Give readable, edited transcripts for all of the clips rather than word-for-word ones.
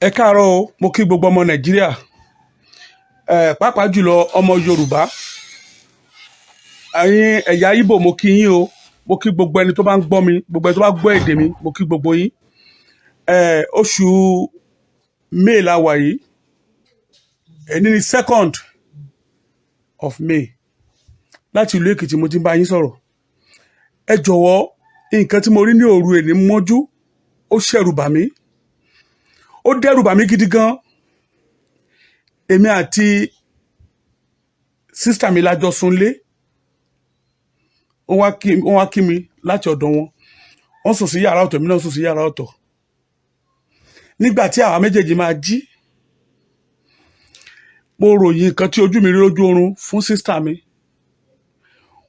Ẹ káàárọ̀ o, mo kí gbogbo ọmọ Nàìjíríà, pàápàá jùlọ ọmọ Yorùbá, ẹ̀yin ẹ̀yà Ìgbò mo kí yín o, mo kí gbogbo ẹni tó bá ń gbọ́ mi, gbogbo ẹni tó bá gbọ́ èdè mi, mo kí gbogbo yín. Oṣù May la wà yìí, èní ni 2nd of May, láti ìlú Èkìtì mo ti ń bá yín sọ̀rọ̀. Ẹ jọ̀wọ́, nǹkan tí mo rí ní òru èní mọ́jú, ó ṣẹ̀rù bà mí, ó dẹ́rù bà mí gidi gan. Èmi àti sísítà mi lájọ sunlé, wọ́n wá kí mi láti ọ̀dọ̀ wọn, wọ́n sùn sí yàrá ọ̀tọ̀, mi náà sùn sí yàrá ọ̀tọ̀. Nígbà tí àwa méjèèjì máa jí, mo ròyìn nǹkan tí ojú mi rí lójú oorun fún sísítà mi,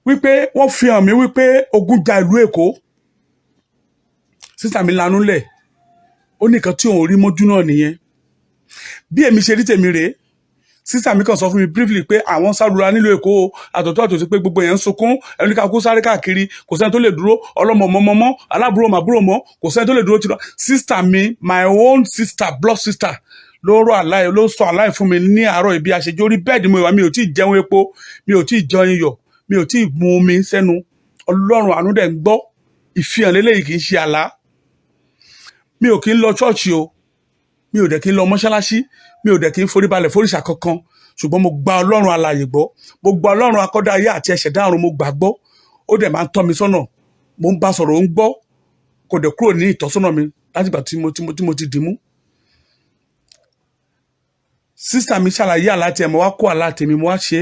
wípé wọ́n fi hàn mí wípé ogun ja ìlú Èkó. Sísítà mi lanú lẹ̀, ó ní nǹkan tí òun rí mọ́jú náà nìyẹn. Bí èmi ṣe rí tèmi rèé, sísítà mi kàn sọ fún mi briefly pé àwọn sárura nílùú Èkó àtọ̀tọ̀ àtòsí pé gbogbo èèyàn ń sunkún, ẹni ká kú sáré káàkiri, kò sẹ́ni tó lè dúró, ọlọ́mọ mọ́mọ́, aláàbúrò màbúrò mọ́, kò sẹ́ni tó lè dúró tìrọ. Sísítà mi, my own sister, blood sister, ló sọ àláì fún mi ní àárọ̀ ibi àṣejù orí bẹ́ẹ̀dì mo ìwà, mi ò tí ì jẹun epo, mi ò tí ì jẹun iyọ̀, mi ò tí ì mu omi sẹ́nu. Ọlọ́run àánú dẹ̀ ń gbọ́, ìfihàn lélẹ́yìí kì í ṣe àlá. Mi ò kí ń lọ ṣọ́ọ̀ṣì o, mi ò dẹ̀ kí ń lọ mọ́ṣáláṣí, mi ò dẹ̀ kí ń forí balẹ̀ fóríṣà kankan, ṣùgbọ́n mo gba Ọlọ́run alààyè gbọ́, mo gba Ọlọ́run akọ́dá ayé àti ẹ̀ṣẹ̀dá ọ̀run, mo gbà gbọ́. Ó dẹ̀ máa ń tọ́ mi sọ́nà, mo ń bá sọ̀rọ̀, ó ń gbọ́, kò dẹ̀ kúrò ní ìtọ́sọ́nà mi láti ìgbà tí mo ti dì mú. Sísítà mi ṣàlàyé àlá tiẹ̀, mo wá kó àlá tèmi, mo wá ṣe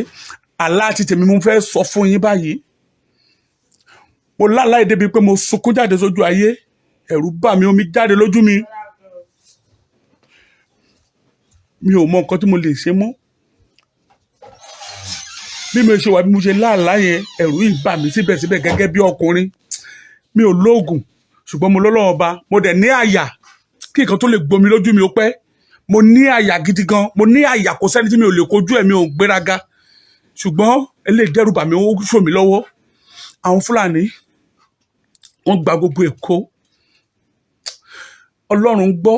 àlá ti tèmi, mo fẹ́ sọ fún yín báyìí. Mo láláì débi pé mo sunkún jáde sójú ayé, ẹ̀rù bà mí, omi jáde lójú mi. Mi ò mọ nǹkan tí mo lè ṣe mọ́. Bí mo ṣe wà, bí mo ṣe láàlá yẹn, ẹ̀rù yìí bà mí síbẹ̀síbẹ̀ gẹ́gẹ́ bí ọkùnrin. Mi ò lóògùn, ṣùgbọ́n mo lọ́lọ́run ọba, mo dẹ̀ ní àyà kí nǹkan tó lè gbomi lójú mi ó pẹ́. Mo ní àyà gidi gan, mo ní àyà, kò sẹ́ni tí mi ò lè kojú ẹ̀, mi ò gbéraga. Ṣùgbọ́n eléyìí dẹ́rù bà mí, ó ṣò mí lọ́wọ́. Àwọn Fúlàní, wọ́n gba gbogbo Èkó. Ọlọ́run gbọ́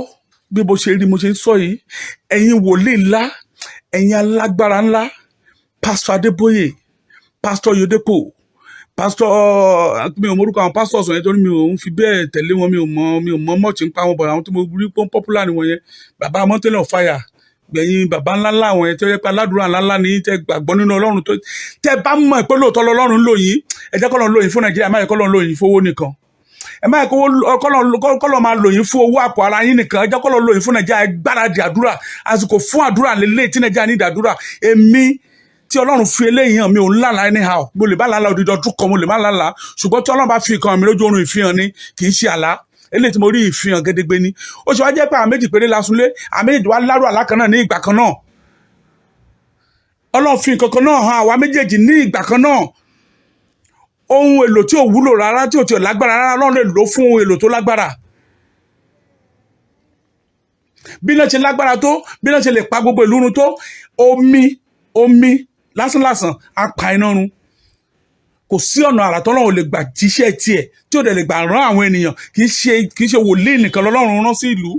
bí mo ṣe rí, mo ṣe ń sọ yìí. Ẹ̀yin wòlíì ńlá, ẹ̀yin alágbára ńlá, pásítọ̀ Adébóyè, pásítọ̀ Yodepo, pásítọ̀, mi ò mọ orúkọ àwọn pásítọ̀ ọ̀sán yẹn torí mi ò ń fi bẹ́ẹ̀ tẹ̀lé wọn, mi ò mọ mọ́ọ̀tì ń pa wọn, bọ̀ àwọn tí mo rí pọ́n popular ni wọ́n yẹn. Bàbá Mountain of Fire, gbẹ̀yìn bàbá ńláńlá àwọn yẹn tó yẹ pé aládùúrà ńláńlá ni tẹ́ gbàgbọ́ nínú Ọlọ́run, tó tẹ́ bá mọ̀ pé lóòótọ́ l'Ọlọ́run lò yín, ẹ jẹ́ k'Ọlọ́run lò yín fún Nàìjíríà, má yẹ k'Ọlọ́run lò yín fowó nìkan. Ẹ má yẹ k'Ọlọ́run máa lò yín fún owó àpò ara yín nìkan, ẹ jẹ́ k'Ọlọ́run lò yín fún Nàìjíríà. Ẹ gbáradì àdúrà, àsìkò fún àdúrà lélẹ̀ tí Nàìjíríà ní ìdàdúrà. Èmi tí Ọlọ́run fi eléyìí hàn, mi ò ń lálàá anyhow, mo lè bá lálàá odidi ọdún kan, mo lè má lálàá, ṣùgbọ́n tí Ọlọ́run bá fi nǹkan mi lójú oorun, ìfihàn ni, kì í ṣe àlá. Eléyìí tí mo rí ìfihàn gédégbé ni. Ó ṣe wá jẹ́ pé àwọn méjì péré la sunlé, àwọn méjì wá lárò àlá kan náà ní ìgbà kan náà. Ọlọ́run fi nǹkan kan náà hàn àwa méjèèjì ní ìgbà kan náà. Ohun èlò tí ò wúlò rárá, tí ò tí ò lágbára rárá, Ọlọ́run lè lò fún ohun èlò tó lágbára. Bí náà ṣe lágbára tó, bí náà ṣe lè pa gbogbo ìlú run tó, omi lásánlàsàn á pa iná run. Kò sí ọ̀nà àrà t'Ọlọ́run ò lè gbà jíṣẹ́ tiẹ̀, tí ò dẹ̀ lè gbà rán àwọn ènìyàn. Kì í ṣe wòlíì nìkan l'Ọlọ́run rán sí ìlú.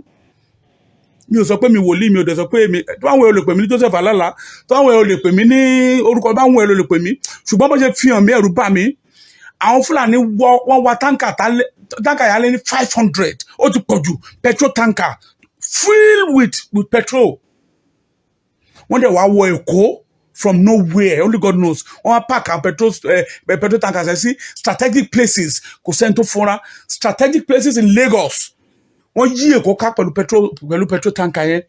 Mi ò sọ pé mi wòlíì, mi ò dẹ̀ sọ pé èmi, báwọn èèyàn lè pè mí ní Joseph Alala, báwọn èèyàn lè pè mí ní orúkọ, báwọn èèyàn lè pè mí, ṣùgbọ́n bó ṣe fi hàn mí, ẹ̀rù bà mí. Àwọn Fúlàní wọ́n wa táǹkà yálé ní 500, ó ti pọ̀ jù, petrol tanker filled with petrol. Wọ́n dẹ̀ wá wọ Èkó from nowhere, only God knows. Wọ́n wá park àwọn petrol tankers ẹ̀ sí strategic places, kò sẹ́ni tó fúnra, strategic places in Lagos. Wọ́n yí Èkó ká pẹ̀lú petrol tanker yẹn.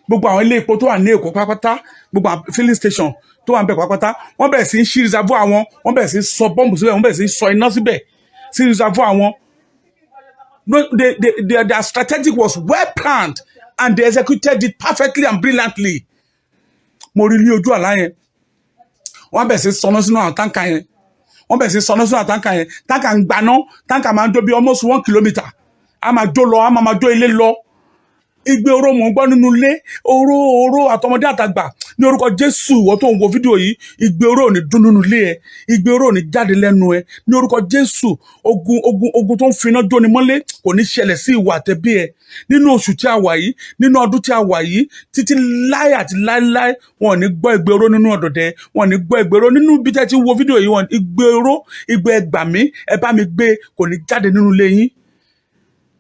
Gbogbo àwọn ilé epo tó wà ní Èkó pátápátá, gbogbo àwọn filling station tó wà ń bẹ̀ pátápátá, wọ́n bẹ̀rẹ̀ sí í ṣí reservoir wọn, wọ́n bẹ̀rẹ̀ sí í sọ bọ́ǹbù síbẹ̀, wọ́n bẹ̀rẹ̀ sí í sọ iná síbẹ̀ sí reservoir wọn. Their strategic was well planned and they executed it perfectly and brilliantly. Mo rí ní ojú àlá yẹn. Wọ́n bẹ̀rẹ̀ sí í sọná sínú àwọn táǹkà yẹn. Wọ́n bẹ̀rẹ̀ sí í sọná sínú àwọn táǹkà yẹn. Táǹkà ń gbaná, táǹkà máa ń jó bí almost 1 kilometre. A máa jó lọ, a máa jó ilé lọ. Igbe oró mò ń gbọ́ nínú ilé, oró àtọmọdé àtàgbà. ní orúkọ Jésù. Ìwọ tó ń wo fídíò yìí, igbe oró ò ní dún nínú ilé ẹ, igbe oró ò ní jáde lẹ́nu ẹ ní orúkọ Jésù. Ogun tó ń finá jóni mọ́lé kò ní ṣẹlẹ̀ sí ìwà àtẹ̀bí ẹ nínú oṣù tí a wà yìí, nínú ọdún tí a wà yìí, títí láé àti láéláé. Wọn ò ní gbọ́ igbe oró nínú ọ̀dọ̀dẹ, wọn ò ní gbọ́ igbe oró nínú ibi tẹ́ ti wo fídíò yìí. Wọn igbe oró, igbe ẹgbàmí, ẹ bá mi gbé, kò ní jáde nínú ilé yín.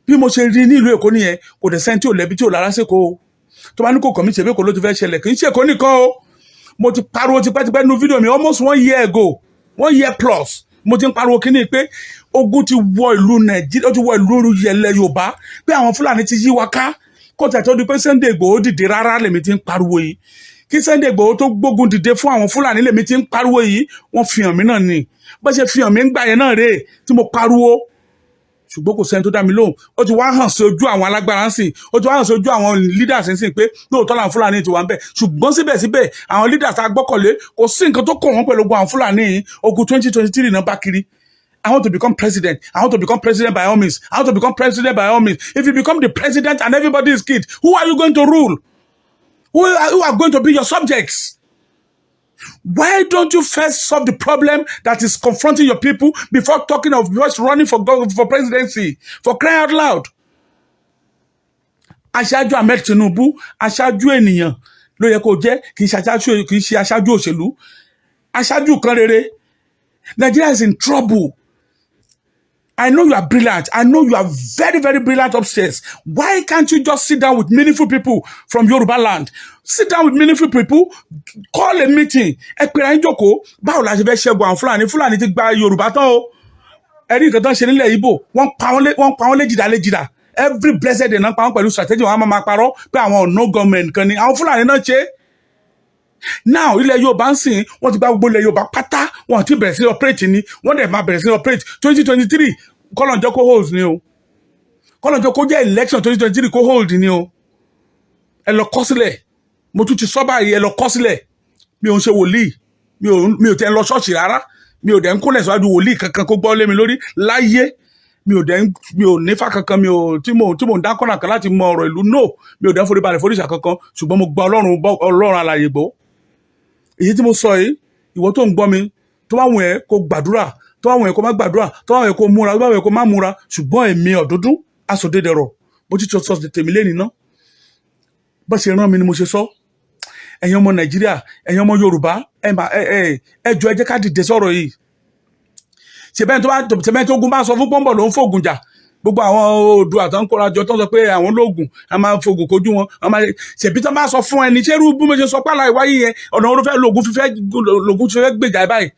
Bí mo ṣe rí ní ìlú Èkó nìyẹn, kò dẹ̀ sẹ́ni tí ò lẹ́bi tí ò lára ṣèkó o. Tó bá ní kò kàn mí ṣèbí Èkó ló ti fẹ́ ṣẹlẹ̀, kì í ṣe Èkó nìkan o. Mo ti pariwo tipẹ́tipẹ́ nínú fídíò mi almost 1 year ago, 1 year plus. Mo ti ń pariwo kíní pé ogun ti wọ ìlú Nàìjíríà, ó ti wọ ìlú yẹlẹ Yorùbá, pé àwọn Fúlàní ti yí wa ká. Kó tẹ̀ tó di pé Sunday Igboho dìde rárá lèmi ti ń pariwo yìí. Kí Sunday Igboho tó gbógun dìde fún àwọn Fúlàní lèmi ti ń pariwo yìí. Wọ́n fi hàn mí náà ni. Bó ṣe fi hàn mí ń gbà yẹn náà rèé tí mo pariwo. Ṣùgbọ́n kò sẹ́ni tó dá mi lóhùn. Ó ti wá hàn sí ojú àwọn alágbára ń sìn, ó ti wá hàn sí ojú àwọn leaders ń sìn pé lóòótọ́ làwọn Fúlàní ti wà ń bẹ̀. Ṣùgbọ́n síbẹ̀síbẹ̀ àwọn leaders tá a gbọ́kànlé kò sí nǹkan tó kàn wọ́n pẹ̀lú ogun àwọn Fúlàní. Ogun 2023 náà bá kiri. I want to become president. I want to become president by all means. I want to become president by all means. If you become the president and everybody is killed, who are you going to rule? Who are going to be your subjects? Why don't you first solve the problem that is confronting your people before talking of just running for presidency? For crying out loud. Aṣáájú Ahmed Tinubu, aṣáájú ènìyàn ló yẹ kó jẹ́, kì í ṣe aṣáájú òṣèlú. Aṣáájú kan rere. Nigeria is in trouble. I know you are brilliant. I know you are very, very brilliant upstairs. Why can't you just sit down with meaningful people from Yoruba land? Sit down with meaningful people, call a meeting. Ẹ pèrè ayé jókòó, báwo la ṣe fẹ́ ṣẹ́gun àwọn Fúlàní? Fúlàní ti gba Yorùbá tán o. Ẹ̀rí nǹkan tó ń ṣe nílẹ̀ Ìgbò, wọ́n pa wọ́n léjìdá. Every blessed day náà pa wọ́n pẹ̀lú strategy, wọn á máa parọ́ pé àwọn no government kan ni. Àwọn Fúlàní náà ṣe. Now ilẹ̀ Yorùbá ń sìn, wọ́n ti gba gbogbo ilẹ̀ Yorùbá pátá, wọ́n ti bẹ̀rẹ̀ sí operate ni, wọ́n dẹ̀ máa bẹ̀rẹ̀ sí operate 2023 kọ́lọ̀njọ́ kó hold ni o, kọ́lọ̀njọ́ kó jẹ́ election 2023 kó hold ni o. Ẹ lọ kọ sílẹ̀, mo tún ti sọ báyìí, ẹ lọ kọ sílẹ̀. Mi ò ń ṣe wòlíì, mi ò tẹ́ ń lọ ṣọ́ọ̀ṣì rárá, mi ò dẹ̀ ń kúnlẹ̀ síwájú wòlíì kankan kó gbọ́ lé mi lórí láyé. Mi ò nífà kankan, tí mo ń dá kọ́nà kan láti mọ ọ̀rọ̀ ìlú, no. Mi ò dẹ̀ ń forí balẹ̀ foríṣà kankan, ṣùgbọ́n mo gba Ọlọ́run alààyè gbọ́. Èyí tí mo sọ yìí, ìwọ tó ń gbọ́ mi, tó bá wùn ẹ́ kó gbàdúrà, tó bá wùn ẹ́ kó má gbàdúrà, tó bá wùn ẹ́ kó múra, tó bá wùn ẹ́ kó má múra, ṣùgbọ́n èmi Ọ̀dúndún Asòdedẹrọ̀ bó ti sọ tèmi lé nìna. Bó ṣe rán mi ni mo ṣe sọ. Ẹ̀yin ọmọ Nàìjíríà, ẹ̀yin ọmọ Yorùbá, ẹ jọ̀ọ́ ẹ jẹ́ ká dìde sọ̀rọ̀ yìí. Ṣèbẹ́ni tó gún bá sọ fún pọ́ńbọ̀ ló ń fògùn jà. Gbogbo àwọn Oòduà tó ń kóra jọ tó ń sọ pé àwọn lóògùn, a máa fògùn kojú wọn. Ṣèbí tó bá sọ fún ẹni, ṣé irú bí mo ṣe sọ pàlà ìwáyé yẹn, ọ̀nà oró fẹ́ lògùn fífẹ́ gbèjà báyìí.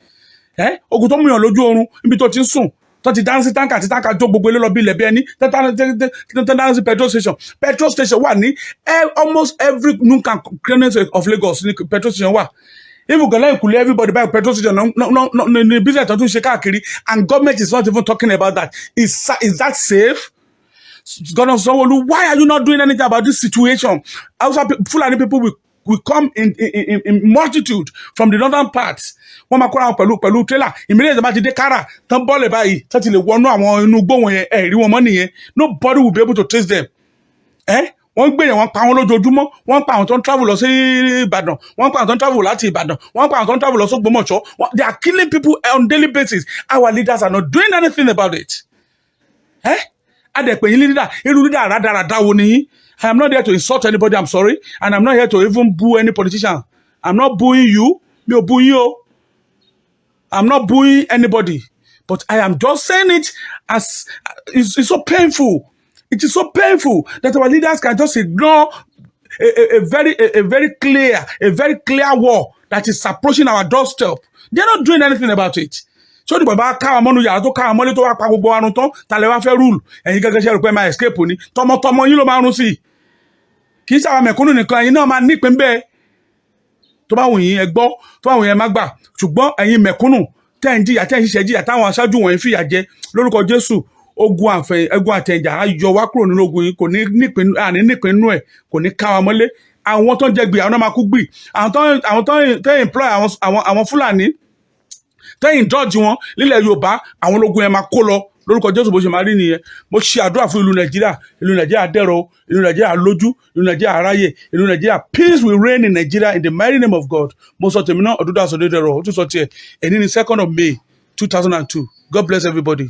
Ogun tó mú yàn lójú oorun, níbi tó ti ń sùn, tó ti dáná sí táǹkà àti táǹkà jó gbogbo ilé lọ bí ilẹ̀ bí ẹni, tó dáná sí petrol station. Petrol station wà ní almost every nook and cranny of Lagos ní petrol station wà. Even Gala Ikule, everybody buy petrol station, no business to do shekakiri, and government is not even talking about that. Is that safe? God, why are you not doing anything about this situation? Also, Fulani people will come in multitude from the northern parts. Wọ́n máa kóra wọn pẹ̀lú trailer. Immediately bá ti dé Kara, tán bọ́ọ̀lù báyìí, tán ti lè wọnú àwọn inú igbó wọn yẹn, rí wọn mọ́ nìyẹn. Nobody will be able to trace them. Wọ́n gbé yẹn, wọ́n pa wọn lójoojúmọ́, wọ́n pa àwọn tó ń travel lọ sí Ìbàdàn, wọ́n pa àwọn tó ń travel láti Ìbàdàn, wọ́n pa àwọn tó ń travel lọ sí Ògbómọ̀ṣọ́. They are killing people on daily basis. Our leaders are not doing anything about it. Adẹ̀pẹ̀ yín leader, irú leader rádaràda wo ni yín? I am not there to insult anybody, I'm sorry, and I'm not here to even boo any politician. I'm not booing you, mi ò boo yín o. I'm not booing anybody, but I am just saying it as it's so painful. It is so painful that our leaders can just ignore a very clear war that is approaching our doorstep. They're not doing anything about it. So the baba ká àwọn mọ́nú yàrá tó ká àwọn mọ́lé tó wá pa gbogbo àrùn tán, tàlẹ́ wá fẹ́ rule. Ẹ̀yin gẹ́gẹ́ ṣe rò pé máa escape ni. Tọmọtọmọ yín ló máa run sí. Kì í ṣe àwọn mẹ̀kúnnù nìkan, ẹ̀yin náà máa nípìn bẹ́ẹ̀. Tó bá wù yín ẹ gbọ́, tó bá wù yín ẹ má gbà. Ṣùgbọ́n ẹ̀yin mẹ̀kúnnù tẹ́ ń jìyà, tẹ́ ń ṣiṣẹ́ jìyà, táwọn aṣáájú wọ̀nyí fìyà jẹ lórúkọ Jésù. Ogun àtẹ̀jà á yọ wá kúrò nínú ogun yìí, kò ní nípìn nínú ẹ̀, kò ní ká wa mọ́lé. Àwọn tó ń jẹ gbì, àwọn náà máa kú gbì. Àwọn tó ń employ àwọn Fúlàní, tẹ́yìn dọ́ọ̀jì wọn nílẹ̀ Yorùbá, àwọn ológun yẹn máa kó lọ lórúkọ Jésù bó ṣe máa rí nìyẹn. Mo ṣe àdúrà fún ìlú Nàìjíríà dẹ̀rọ̀, ìlú Nàìjíríà lójú, ìlú Nàìjíríà aráyè, ìlú Nàìjíríà peace will reign in Nigeria in the mighty name of God. Mo sọ tèmi náà, ọdún dàsọ dédé rọ, ó tún sọ tiẹ̀, ẹni ní 2nd of May 2002. God bless everybody.